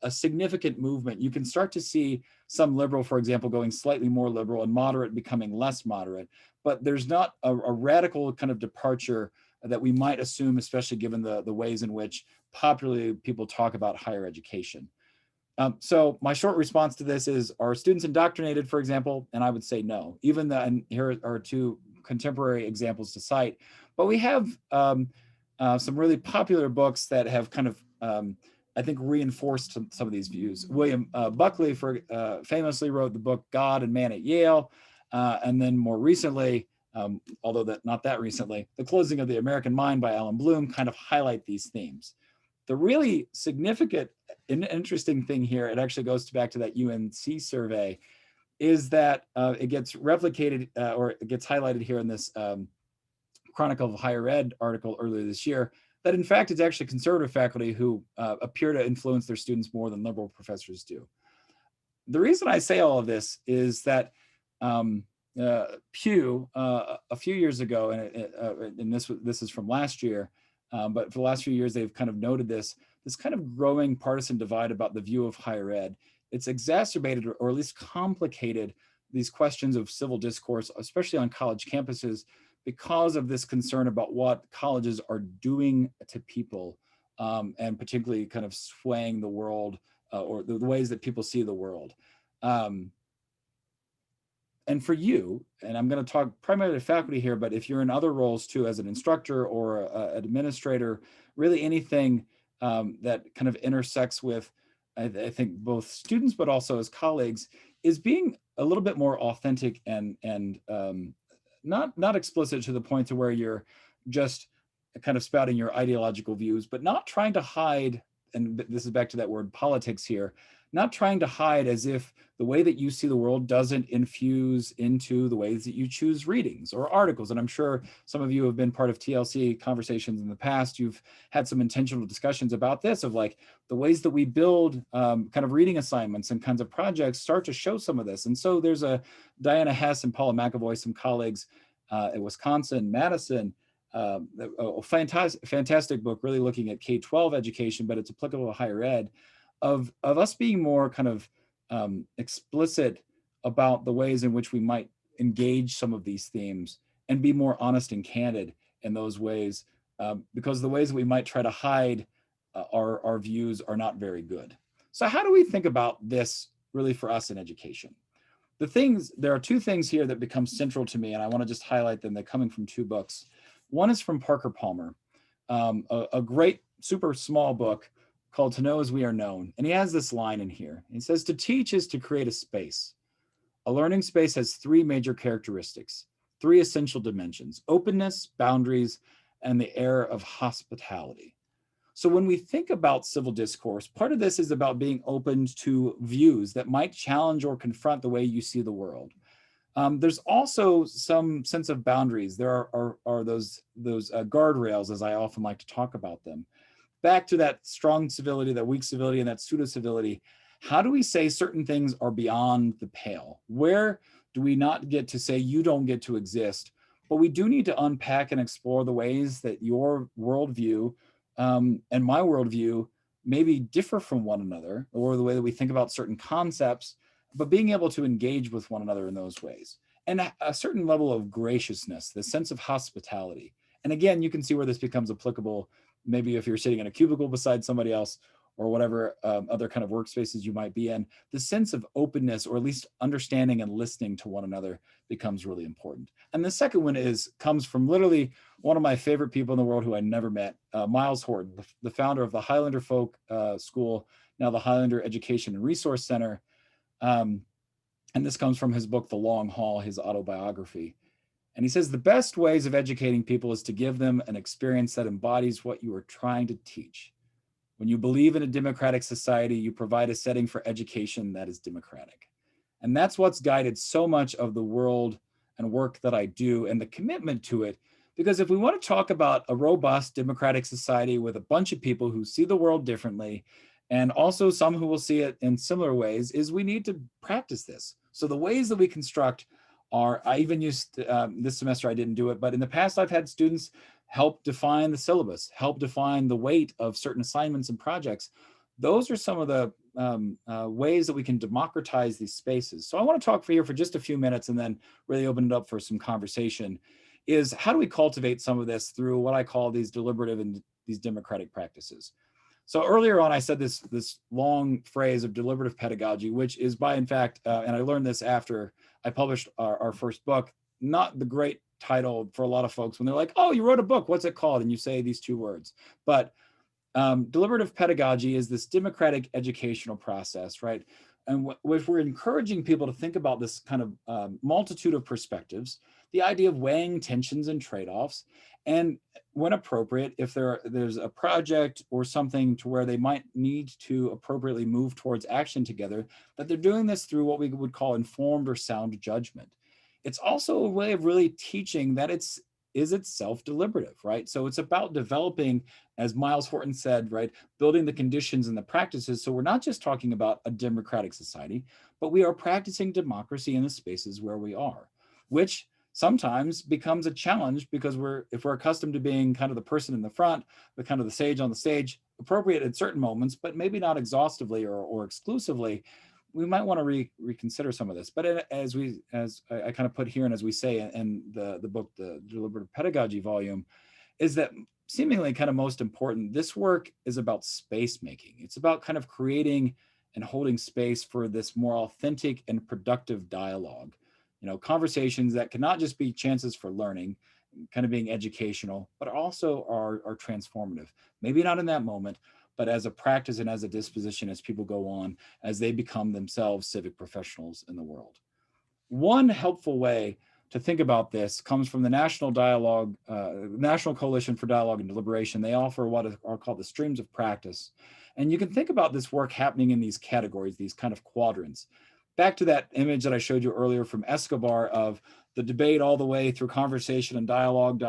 Speaker 2: a significant movement. You can start to see some liberal, for example, going slightly more liberal and moderate becoming less moderate, but there's not a radical kind of departure that we might assume, especially given the ways in which popularly people talk about higher education. So my short response to this is, are students indoctrinated, for example? And I would say no. Even though, and here are two contemporary examples to cite, but we have some really popular books that have kind of, I think, reinforced some of these views. William Buckley famously wrote the book God and Man at Yale, and then more recently, although not that recently, The Closing of the American Mind by Alan Bloom kind of highlight these themes. The really significant and interesting thing here, it actually goes back to that UNC survey, is that it gets replicated or it gets highlighted here in this Chronicle of Higher Ed article earlier this year, that in fact it's actually conservative faculty who appear to influence their students more than liberal professors do. The reason I say all of this is that Pew, a few years ago, and this is from last year, but for the last few years, they've kind of noted this kind of growing partisan divide about the view of higher ed. It's exacerbated or at least complicated these questions of civil discourse, especially on college campuses, because of this concern about what colleges are doing to people, and particularly kind of swaying the world or the ways that people see the world. And for you, and I'm going to talk primarily to faculty here, but if you're in other roles too, as an instructor or an administrator, really anything that kind of intersects with, I think, both students, but also as colleagues, is being a little bit more authentic and not explicit to the point to where you're just kind of spouting your ideological views, but not trying to hide, and this is back to that word politics here, not trying to hide as if the way that you see the world doesn't infuse into the ways that you choose readings or articles. And I'm sure some of you have been part of TLC conversations in the past. You've had some intentional discussions about this, of like the ways that we build kind of reading assignments and kinds of projects start to show some of this. And so there's a Diana Hess and Paula McAvoy, some colleagues at Wisconsin, Madison, a fantastic book, really looking at K-12 education, but it's applicable to higher ed, of us being more kind of explicit about the ways in which we might engage some of these themes and be more honest and candid in those ways, because the ways that we might try to hide our views are not very good. So how do we think about this really for us in education? There are two things here that become central to me, and I want to just highlight them. They're coming from two books. One is from Parker Palmer, a great super small book called To Know As We Are Known. And he has this line in here. He says, to teach is to create a space. A learning space has three major characteristics, three essential dimensions: openness, boundaries, and the air of hospitality. So when we think about civil discourse, part of this is about being open to views that might challenge or confront the way you see the world. There's also some sense of boundaries. There are those guardrails, as I often like to talk about them. Back to that strong civility, that weak civility, and that pseudo civility. How do we say certain things are beyond the pale? Where do we not get to say you don't get to exist? But we do need to unpack and explore the ways that your worldview and my worldview maybe differ from one another, or the way that we think about certain concepts, but being able to engage with one another in those ways. And a certain level of graciousness, the sense of hospitality. And again, you can see where this becomes applicable, maybe if you're sitting in a cubicle beside somebody else, or whatever other kind of workspaces you might be in. The sense of openness, or at least understanding and listening to one another, becomes really important. And the second one comes from literally one of my favorite people in the world who I never met, Miles Horton, the founder of the Highlander Folk School, now the Highlander Education and Resource Center. And this comes from his book, The Long Haul, his autobiography. And he says, the best ways of educating people is to give them an experience that embodies what you are trying to teach. When you believe in a democratic society, you provide a setting for education that is democratic. And that's what's guided so much of the world and work that I do, and the commitment to it. Because if we want to talk about a robust democratic society with a bunch of people who see the world differently, and also some who will see it in similar ways, is we need to practice this. So the ways that we construct are, I even used, this semester I didn't do it, but in the past I've had students help define the syllabus, help define the weight of certain assignments and projects. Those are some of the ways that we can democratize these spaces. So I want to talk for just a few minutes and then really open it up for some conversation, is how do we cultivate some of this through what I call these deliberative and these democratic practices. So earlier on, I said this long phrase of deliberative pedagogy, which is by, in fact, and I learned this after I published our first book, not the great title for a lot of folks when they're like, oh, you wrote a book, what's it called? And you say these two words. But deliberative pedagogy is this democratic educational process, right? And if we're encouraging people to think about this kind of multitude of perspectives, the idea of weighing tensions and trade-offs, and when appropriate, if there's a project or something to where they might need to appropriately move towards action together, that they're doing this through what we would call informed or sound judgment. It's also a way of really teaching that is itself deliberative, right? So it's about developing, as Miles Horton said, right, building the conditions and the practices. So we're not just talking about a democratic society, but we are practicing democracy in the spaces where we are, which sometimes becomes a challenge because if we're accustomed to being kind of the person in the front, the kind of the sage on the stage, appropriate at certain moments, but maybe not exhaustively or exclusively, we might want to reconsider some of this. But as I kind of put here, and as we say in the book, the Deliberative Pedagogy volume, is that seemingly kind of most important, this work is about space making. It's about kind of creating and holding space for this more authentic and productive dialogue. Conversations that can not just be chances for learning, kind of being educational, but also are transformative. Maybe not in that moment, but as a practice and as a disposition as people go on, as they become themselves civic professionals in the world. One helpful way to think about this comes from the National Coalition for Dialogue and Deliberation. They offer what are called the streams of practice. And you can think about this work happening in these categories, these kind of quadrants. Back to that image that I showed you earlier from Escobar of the debate all the way through conversation and dialogue,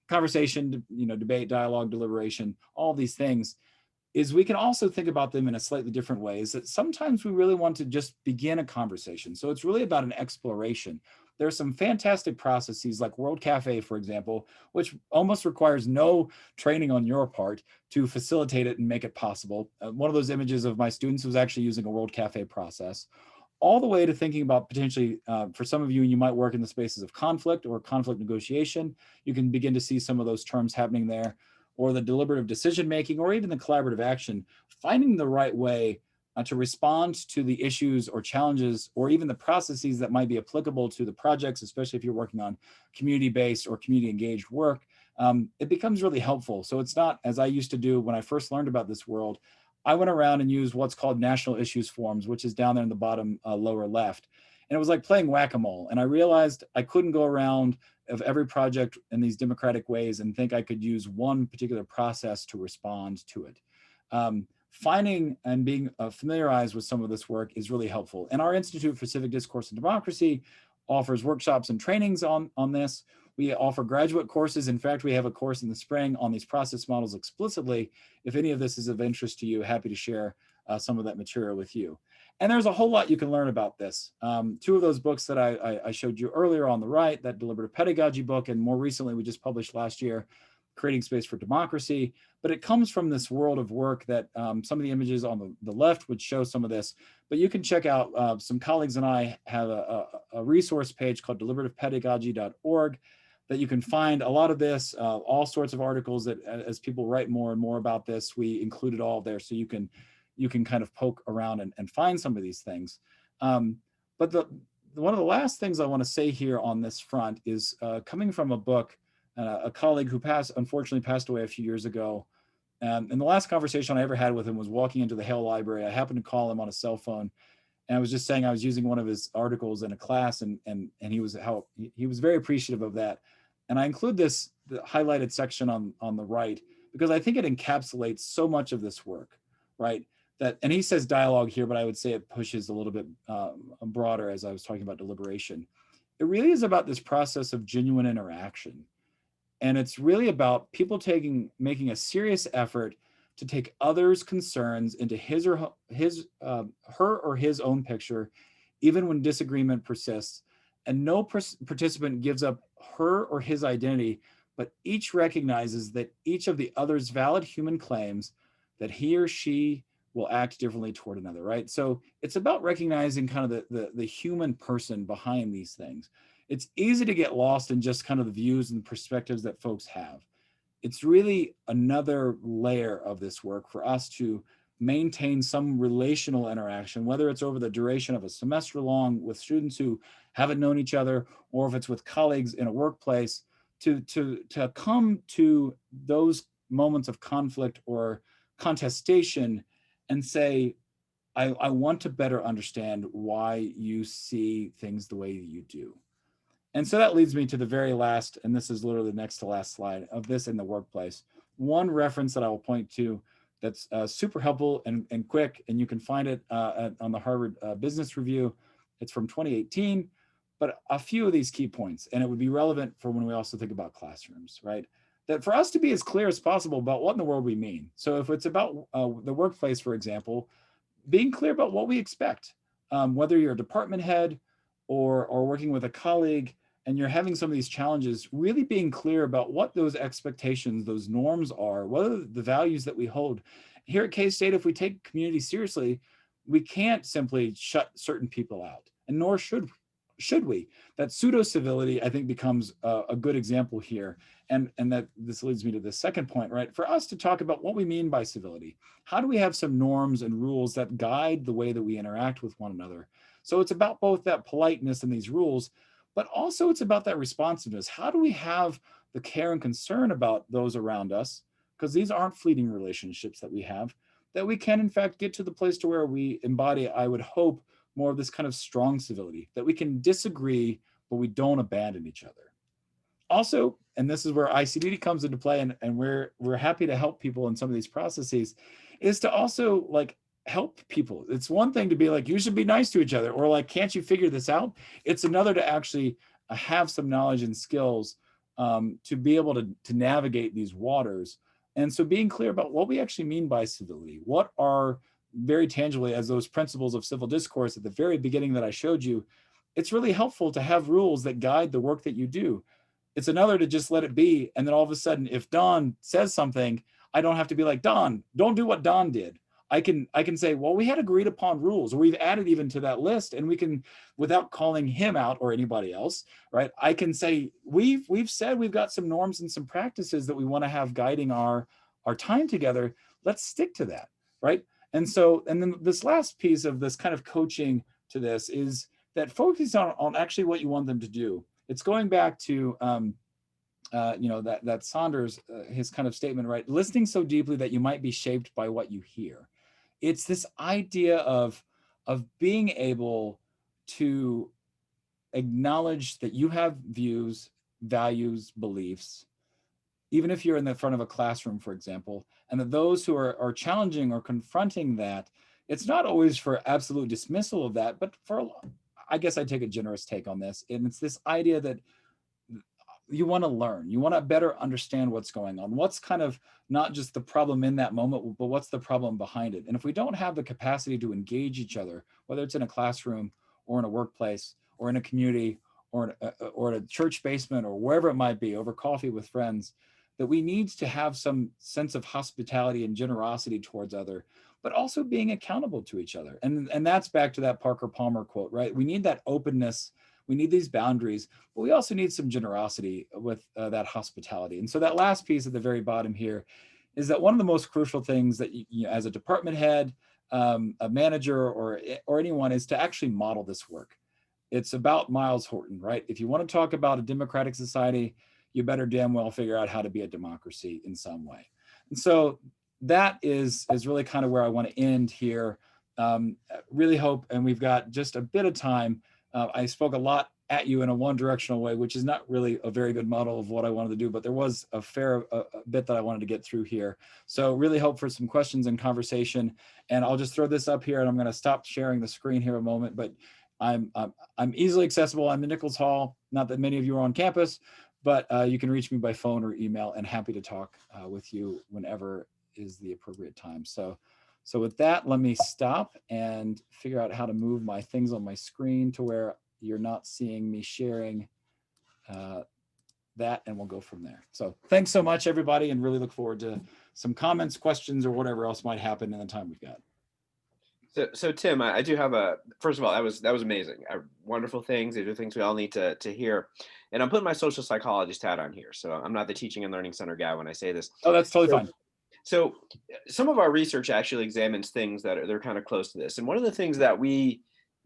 Speaker 2: conversation, debate, dialogue, deliberation, all these things, is we can also think about them in a slightly different way. Is that sometimes we really want to just begin a conversation. So it's really about an exploration. There are some fantastic processes like World Cafe, for example, which almost requires no training on your part to facilitate it and make it possible. One of those images of my students was actually using a World Cafe process, all the way to thinking about potentially, for some of you, you might work in the spaces of conflict or conflict negotiation. You can begin to see some of those terms happening there, or the deliberative decision-making, or even the collaborative action, finding the right way to respond to the issues or challenges or even the processes that might be applicable to the projects, especially if you're working on community-based or community-engaged work, it becomes really helpful. So it's not, as I used to do when I first learned about this world, I went around and used what's called national issues forms, which is down there in the bottom lower left. And it was like playing whack-a-mole. And I realized I couldn't go around of every project in these democratic ways and think I could use one particular process to respond to it. Finding and being familiarized with some of this work is really helpful. And our Institute for Civic Discourse and Democracy offers workshops and trainings on this. We offer graduate courses. In fact, we have a course in the spring on these process models explicitly. If any of this is of interest to you, happy to share some of that material with you. And there's a whole lot you can learn about this. Two of those books that I showed you earlier on the right, that deliberative pedagogy book, and more recently we just published last year, Creating Space for Democracy. But it comes from this world of work that some of the images on the left would show some of this. But you can check out, some colleagues and I have a resource page called deliberativepedagogy.org that you can find a lot of this, all sorts of articles that as people write more and more about this, we included all there, so you can kind of poke around and find some of these things. But one of the last things I want to say here on this front is coming from a book, a colleague who unfortunately passed away a few years ago. And the last conversation I ever had with him was walking into the Hale Library. I happened to call him on a cell phone, and I was just saying I was using one of his articles in a class, and he was very appreciative of that. And I include the highlighted section on the right because I think it encapsulates so much of this work, right? And he says dialogue here, but I would say it pushes a little bit broader, as I was talking about deliberation. It really is about this process of genuine interaction. And it's really about people making a serious effort to take others' concerns into her or his own picture, even when disagreement persists. And no participant gives up her or his identity, but each recognizes that each of the other's valid human claims that he or she will act differently toward another, right? So it's about recognizing kind of the human person behind these things. It's easy to get lost in just kind of the views and perspectives that folks have. It's really another layer of this work for us to maintain some relational interaction, whether it's over the duration of a semester long with students who haven't known each other, or if it's with colleagues in a workplace, to come to those moments of conflict or contestation and say, I want to better understand why you see things the way you do. And so that leads me to the very last, and this is literally the next to last slide of this in the workplace. One reference that I will point to that's super helpful and quick, and you can find it on the Harvard Business Review. It's from 2018, but a few of these key points, and it would be relevant for when we also think about classrooms, right? That for us to be as clear as possible about what in the world we mean. So if it's about the workplace, for example, being clear about what we expect, whether you're a department head or working with a colleague, and you're having some of these challenges, really being clear about what those expectations, those norms are, what are the values that we hold. Here at K-State, if we take community seriously, we can't simply shut certain people out, and nor should we. That pseudo-civility, I think, becomes a good example here. And that this leads me to the second point, right? For us to talk about what we mean by civility, how do we have some norms and rules that guide the way that we interact with one another? So it's about both that politeness and these rules, but also it's about that responsiveness. How do we have the care and concern about those around us? Because these aren't fleeting relationships that we have, that we can in fact get to the place to where we embody, I would hope, more of this kind of strong civility, that we can disagree, but we don't abandon each other. Also, and this is where ICDD comes into play, and we're happy to help people in some of these processes, is to also like help people. It's one thing to be like, you should be nice to each other, or like, can't you figure this out? It's another to actually have some knowledge and skills to be able to navigate these waters. And so being clear about what we actually mean by civility, what are very tangibly as those principles of civil discourse at the very beginning that I showed you, it's really helpful to have rules that guide the work that you do. It's another to just let it be. And then all of a sudden, if Don says something, I don't have to be like, Don, don't do what Don did. I can say, well, we had agreed upon rules, or we've added even to that list, and we can, without calling him out or anybody else, right? I can say, we've said we've got some norms and some practices that we want to have guiding our time together. Let's stick to that, right? And so, and then this last piece of this kind of coaching to this is that focus on actually what you want them to do. It's going back to, that Saunders, his kind of statement, right? Listening so deeply that you might be shaped by what you hear. It's this idea of being able to acknowledge that you have views, values, beliefs, even if you're in the front of a classroom, for example, and that those who are challenging or confronting that, it's not always for absolute dismissal of that, but I guess I take a generous take on this. And it's this idea that you want to learn, you want to better understand what's going on, what's kind of not just the problem in that moment, but what's the problem behind it. And if we don't have the capacity to engage each other, whether it's in a classroom or in a workplace or in a community or in a church basement or wherever it might be, over coffee with friends, that we need to have some sense of hospitality and generosity towards other, but also being accountable to each other. And that's back to that Parker Palmer quote, right? We need that openness. We need these boundaries, but we also need some generosity with that hospitality. And so that last piece at the very bottom here is that one of the most crucial things that you as a department head, a manager, or anyone, is to actually model this work. It's about Miles Horton, right? If you want to talk about a democratic society, you better damn well figure out how to be a democracy in some way. And so that is really kind of where I want to end here. Really hope, and we've got just a bit of time. I spoke a lot at you in a one-directional way, which is not really a very good model of what I wanted to do, but there was a fair bit that I wanted to get through here. So really hope for some questions and conversation. And I'll just throw this up here, and I'm going to stop sharing the screen here a moment, but I'm easily accessible. I'm in Nichols Hall. Not that many of you are on campus, but you can reach me by phone or email, and happy to talk with you whenever is the appropriate time. So with that, let me stop and figure out how to move my things on my screen to where you're not seeing me sharing that, and we'll go from there. So thanks so much, everybody, and really look forward to some comments, questions, or whatever else might happen in the time we've got.
Speaker 1: So Tim, I do have first of all, that was amazing. Wonderful things. These are things we all need to hear. And I'm putting my social psychologist hat on here. So I'm not the teaching and learning center guy when I say this.
Speaker 2: Oh, that's totally fine.
Speaker 1: So some of our research actually examines things that they're kind of close to this. And one of the things that we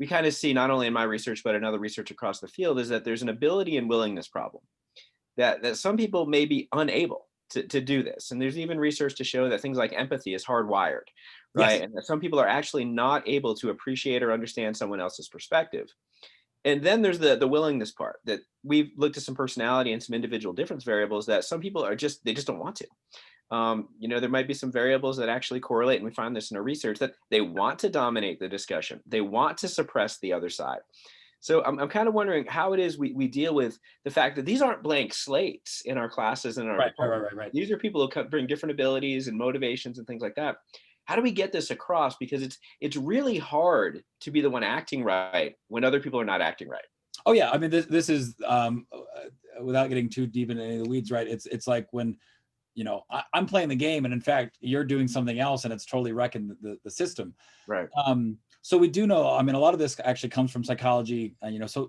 Speaker 1: kind of see, not only in my research, but in other research across the field, is that there's an ability and willingness problem, that some people may be unable to do this. And there's even research to show that things like empathy is hardwired, right?
Speaker 2: Yes.
Speaker 1: And that some people are actually not able to appreciate or understand someone else's perspective. And then there's the willingness part, that we've looked at some personality and some individual difference variables that some people they just don't want to. There might be some variables that actually correlate, and we find this in our research, that they want to dominate the discussion. They want to suppress the other side. So I'm kind of wondering how it is we deal with the fact that these aren't blank slates in our classes and in our department.
Speaker 2: Right.
Speaker 1: These are people who bring different abilities and motivations and things like that. How do we get this across? Because it's really hard to be the one acting right when other people are not acting right.
Speaker 2: Oh yeah, I mean this is without getting too deep into any of the weeds, right? It's like when I'm playing the game, and in fact you're doing something else, and it's totally wrecking the system.
Speaker 1: Right.
Speaker 2: So we do know, I mean, a lot of this actually comes from psychology,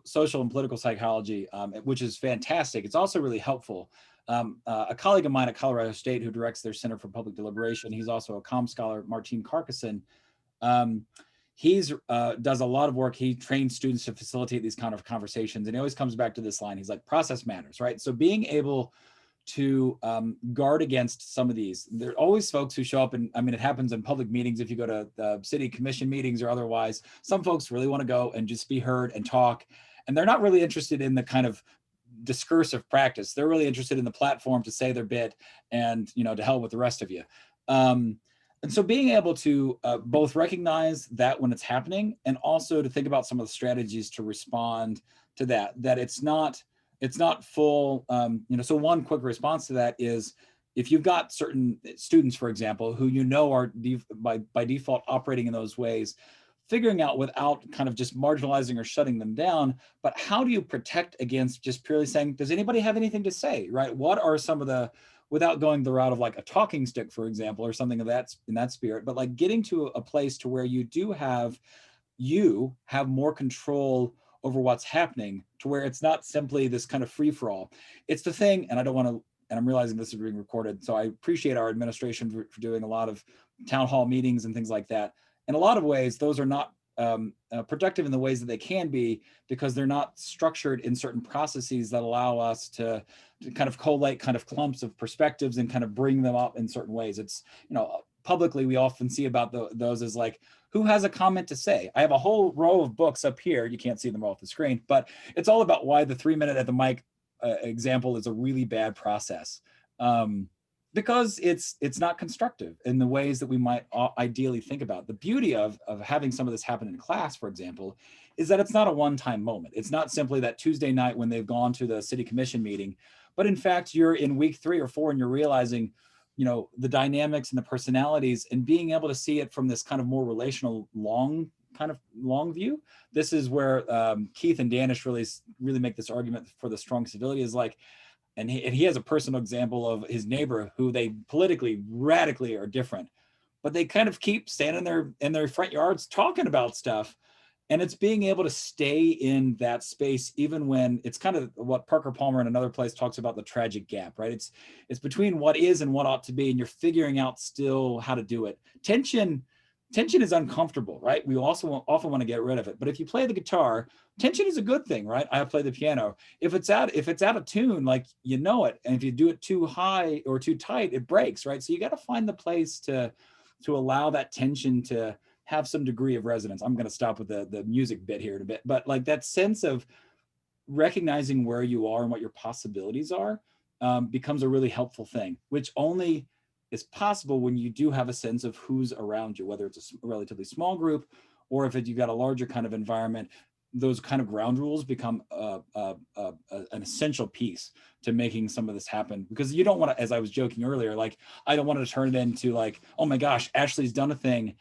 Speaker 2: social and political psychology, which is fantastic. It's also really helpful. A colleague of mine at Colorado State who directs their Center for Public Deliberation, he's also a comm scholar, Martin Carcassonne. He's does a lot of work. He trains students to facilitate these kind of conversations, and he always comes back to this line. He's like, process matters, right? So being able to guard against some of these. There are always folks who show up, and I mean, it happens in public meetings. If you go to the city commission meetings or otherwise, some folks really want to go and just be heard and talk, and they're not really interested in the kind of discursive practice. They're really interested in the platform to say their bit and, to hell with the rest of you. And so being able to both recognize that when it's happening, and also to think about some of the strategies to respond to that it's not full, so one quick response to that is, if you've got certain students, for example, who are by default operating in those ways, figuring out, without kind of just marginalizing or shutting them down, but how do you protect against just purely saying, does anybody have anything to say, right? What are some of the, without going the route of like a talking stick, for example, or something of that in that spirit, but like getting to a place to where you have more control over what's happening, to where it's not simply this kind of free for all. It's the thing, and I don't want to and I'm realizing this is being recorded, so I appreciate our administration for doing a lot of town hall meetings and things like that. In a lot of ways, those are not productive in the ways that they can be, because they're not structured in certain processes that allow us to kind of collate kind of clumps of perspectives and kind of bring them up in certain ways. It's, publicly, we often see about those as like, who has a comment to say? I have a whole row of books up here. You can't see them all off the screen, but it's all about why the 3-minute at the mic example is a really bad process. Because it's not constructive in the ways that we might ideally think about. The beauty of having some of this happen in class, for example, is that it's not a one-time moment. It's not simply that Tuesday night when they've gone to the city commission meeting, but in fact, you're in week 3 or 4 and you're realizing, the dynamics and the personalities, and being able to see it from this kind of more relational, long view. This is where Keith and Danish really make this argument for the strong civility, is like, and he has a personal example of his neighbor who they politically radically are different, but they kind of keep standing in their front yards talking about stuff. And it's being able to stay in that space, even when it's kind of what Parker Palmer in another place talks about, the tragic gap, right? It's between what is and what ought to be, and you're figuring out still how to do it. Tension is uncomfortable, right? We also often want to get rid of it. But if you play the guitar, tension is a good thing, right? I play the piano. If it's out of tune, like, it, and if you do it too high or too tight, it breaks, right? So you got to find the place to allow that tension to have some degree of resonance. I'm going to stop with the music bit here in a bit, but like that sense of recognizing where you are and what your possibilities are becomes a really helpful thing, which only is possible when you do have a sense of who's around you, whether it's a relatively small group or if you've got a larger kind of environment. Those kind of ground rules become an essential piece to making some of this happen, because you don't want to, as I was joking earlier, like, I don't want to turn it into like, oh my gosh, Ashley's done a thing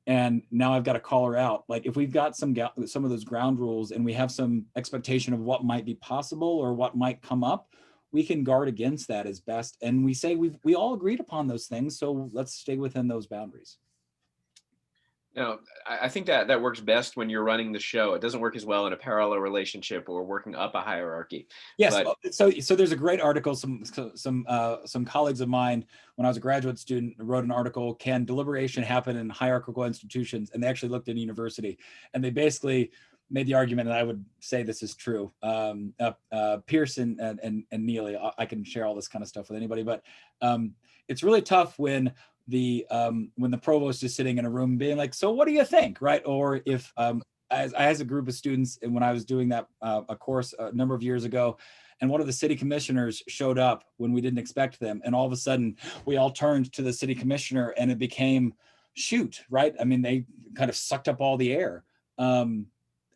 Speaker 2: and now I've got to call her out. Like, if we've got some of those ground rules and we have some expectation of what might be possible or what might come up, we can guard against that as best. And we say we all agreed upon those things, so let's stay within those boundaries.
Speaker 1: I think that works best when you're running the show. It doesn't work as well in a parallel relationship or working up a hierarchy.
Speaker 2: Yes.
Speaker 1: But
Speaker 2: so there's a great article. Some colleagues of mine, when I was a graduate student, wrote an article, "Can deliberation happen in hierarchical institutions?" And they actually looked at university, and they basically made the argument, and I would say this is true. Pearson and Neely, I can share all this kind of stuff with anybody, but it's really tough when the provost is sitting in a room being like, "So what do you think?" Right? Or if as a group of students, and when I was doing that a course a number of years ago, and one of the city commissioners showed up when we didn't expect them, and all of a sudden we all turned to the city commissioner, and it became shoot, right? I mean, they kind of sucked up all the air.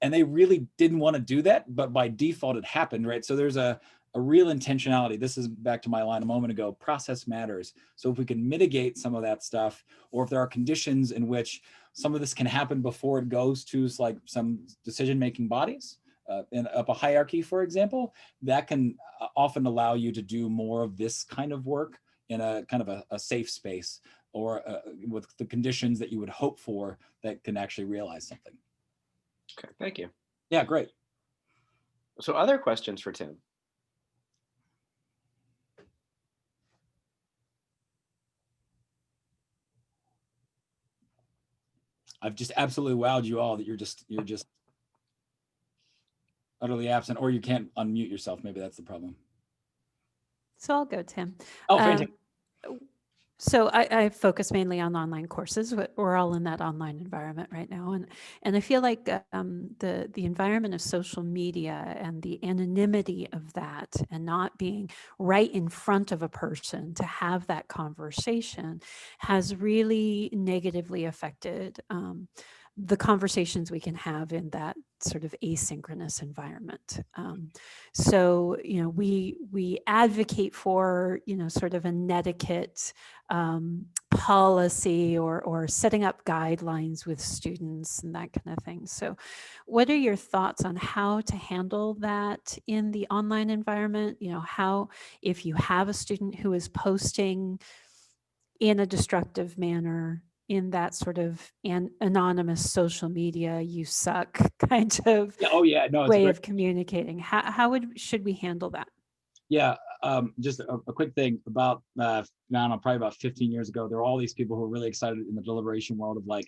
Speaker 2: And they really didn't want to do that, but by default it happened, right? So there's a real intentionality. This is back to my line a moment ago, process matters. So if we can mitigate some of that stuff, or if there are conditions in which some of this can happen before it goes to like some decision-making bodies, up a hierarchy, for example, that can often allow you to do more of this kind of work in a kind of a safe space, or with the conditions that you would hope for that can actually realize something.
Speaker 1: Okay, thank you.
Speaker 2: Yeah, great.
Speaker 1: So other questions for Tim?
Speaker 2: I've just absolutely wowed you all that you're just utterly absent, or you can't unmute yourself. Maybe that's the problem.
Speaker 3: So I'll go, Tim.
Speaker 2: Oh, fantastic.
Speaker 3: So I focus mainly on online courses. We're all in that online environment right now, and I feel like the environment of social media and the anonymity of that, and not being right in front of a person to have that conversation, has really negatively affected the conversations we can have in that sort of asynchronous environment. So, we advocate for, sort of a netiquette policy or setting up guidelines with students and that kind of thing. So what are your thoughts on how to handle that in the online environment? How, if you have a student who is posting in a destructive manner, in that sort of anonymous social media, you suck kind of way of communicating. How should we handle that?
Speaker 2: Yeah, just a quick thing about, I don't know, probably about 15 years ago, there were all these people who were really excited in the deliberation world of like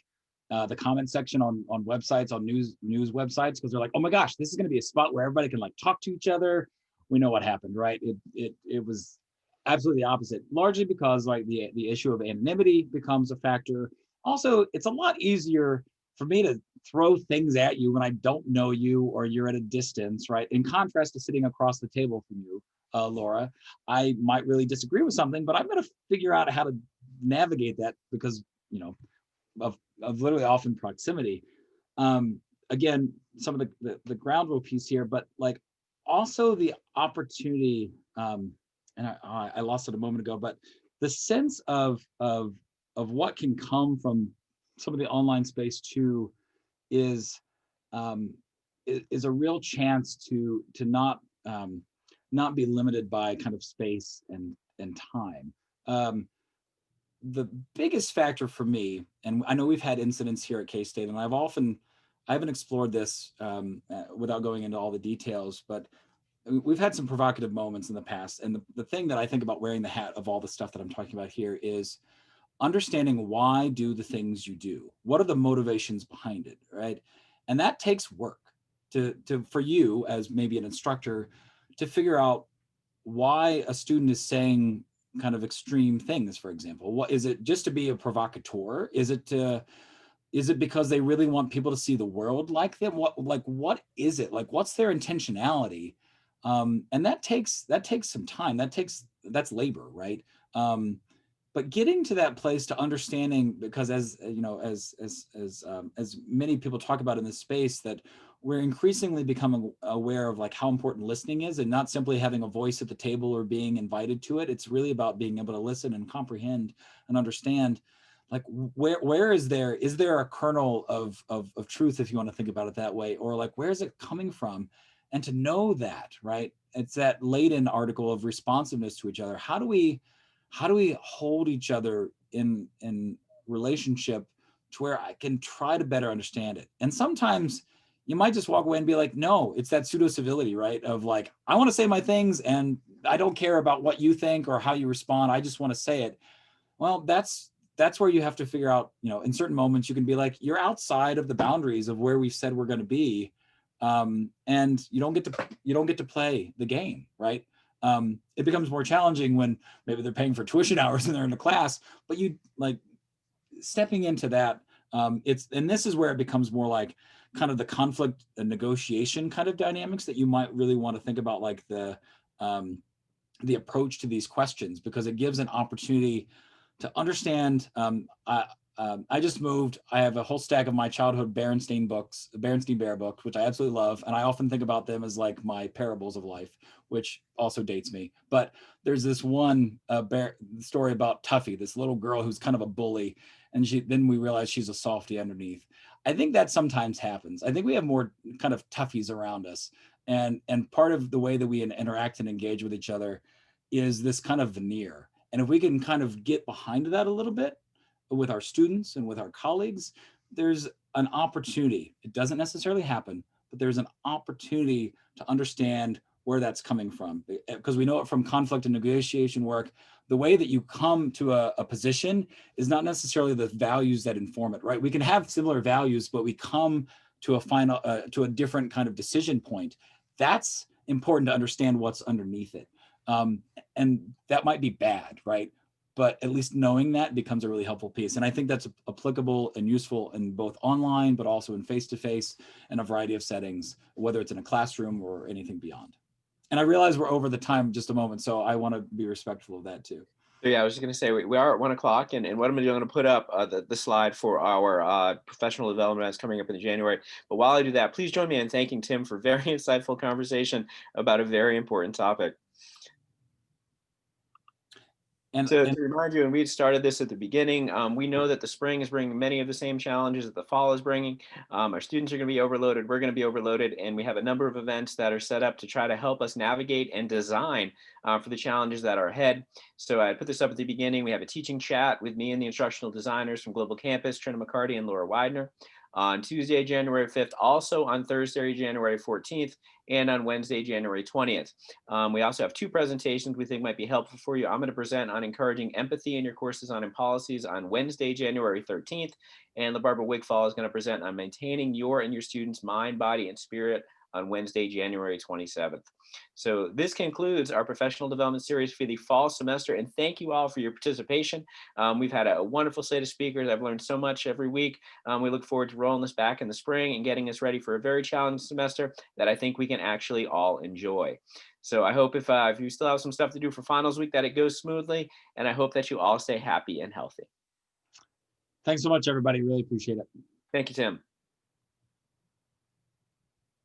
Speaker 2: the comment section on websites, on news websites, because they're like, oh my gosh, this is going to be a spot where everybody can like talk to each other. We know what happened, right? It was absolutely the opposite, largely because like the issue of anonymity becomes a factor. Also, it's a lot easier for me to throw things at you when I don't know you or you're at a distance, right? In contrast to sitting across the table from you, Laura, I might really disagree with something, but I'm going to figure out how to navigate that because, you know, of literally often proximity. Again, some of the ground rule piece here, but like also the opportunity, and I lost it a moment ago, but the sense of what can come from some of the online space too is a real chance to not be limited by kind of space and time. The biggest factor for me, and I know we've had incidents here at K-State, and I haven't explored this without going into all the details, but we've had some provocative moments in the past. And the thing that I think about wearing the hat of all the stuff that I'm talking about here is understanding why do the things you do? What are the motivations behind it, right? And that takes work for you as maybe an instructor to figure out why a student is saying kind of extreme things, for example. What is it, just to be a provocateur? Is it because they really want people to see the world like them? What is it? Like, what's their intentionality? And that takes some time. That's labor, right? But getting to that place to understanding, because as you know, as many people talk about in this space, that we're increasingly becoming aware of like how important listening is, and not simply having a voice at the table or being invited to it. It's really about being able to listen and comprehend and understand, like where is there a kernel of truth, if you want to think about it that way, or like where is it coming from, and to know that, right? It's that Layden article of responsiveness to each other. How do we hold each other in relationship to where I can try to better understand it? And sometimes you might just walk away and be like, no, it's that pseudo civility, right? Of like, I want to say my things and I don't care about what you think or how you respond. I just want to say it. Well, that's where you have to figure out, you know, in certain moments you can be like, you're outside of the boundaries of where we said we're going to be. And you don't get to play the game, right? It becomes more challenging when maybe they're paying for tuition hours and they're in the class, but you like stepping into that. And this is where it becomes more like kind of the conflict and negotiation kind of dynamics that you might really want to think about, like the approach to these questions, because it gives an opportunity to understand. I just moved. I have a whole stack of my childhood Berenstain Bear books, which I absolutely love. And I often think about them as like my parables of life, which also dates me. But there's this one story about Tuffy, this little girl who's kind of a bully. And then we realize she's a softie underneath. I think that sometimes happens. I think we have more kind of toughies around us. And part of the way that we interact and engage with each other is this kind of veneer. And if we can kind of get behind that a little bit with our students and with our colleagues, there's an opportunity. It doesn't necessarily happen, but there's an opportunity to understand where that's coming from. Because we know it from conflict and negotiation work, the way that you come to a position is not necessarily the values that inform it, right? We can have similar values, but we come to a different kind of decision point. That's important to understand what's underneath it. And that might be bad, right? But at least knowing that becomes a really helpful piece. And I think that's applicable and useful in both online, but also in face-to-face and a variety of settings, whether it's in a classroom or anything beyond. And I realize we're over the time just a moment, so I want to be respectful of that too.
Speaker 1: So yeah, I was just going to say we are at 1 o'clock, and what I'm going to do, I'm going to put up the slide for our professional development that's coming up in January. But while I do that, please join me in thanking Tim for very insightful conversation about a very important topic. And to remind you, and we started this at the beginning, we know that the spring is bringing many of the same challenges that the fall is bringing. Our students are going to be overloaded. We're going to be overloaded. And we have a number of events that are set up to try to help us navigate and design for the challenges that are ahead. So I put this up at the beginning. We have a teaching chat with me and the instructional designers from Global Campus, Trina McCarty and Laura Widener. on Tuesday, January 5th, also on Thursday, January 14th, and on Wednesday, January 20th. We also have 2 presentations we think might be helpful for you. I'm going to present on encouraging empathy in your courses on policies on Wednesday, January 13th, and LaBarbara Wigfall is going to present on maintaining your and your students' mind, body, and spirit on Wednesday, January 27th. So this concludes our professional development series for the fall semester, and thank you all for your participation. We've had a wonderful slate of speakers. I've learned so much every week. We look forward to rolling this back in the spring and getting us ready for a very challenging semester that I think we can actually all enjoy. So I hope if you still have some stuff to do for finals week, that it goes smoothly, and I hope that you all stay happy and healthy.
Speaker 4: Thanks so much, everybody. Really appreciate it.
Speaker 1: Thank you, Tim.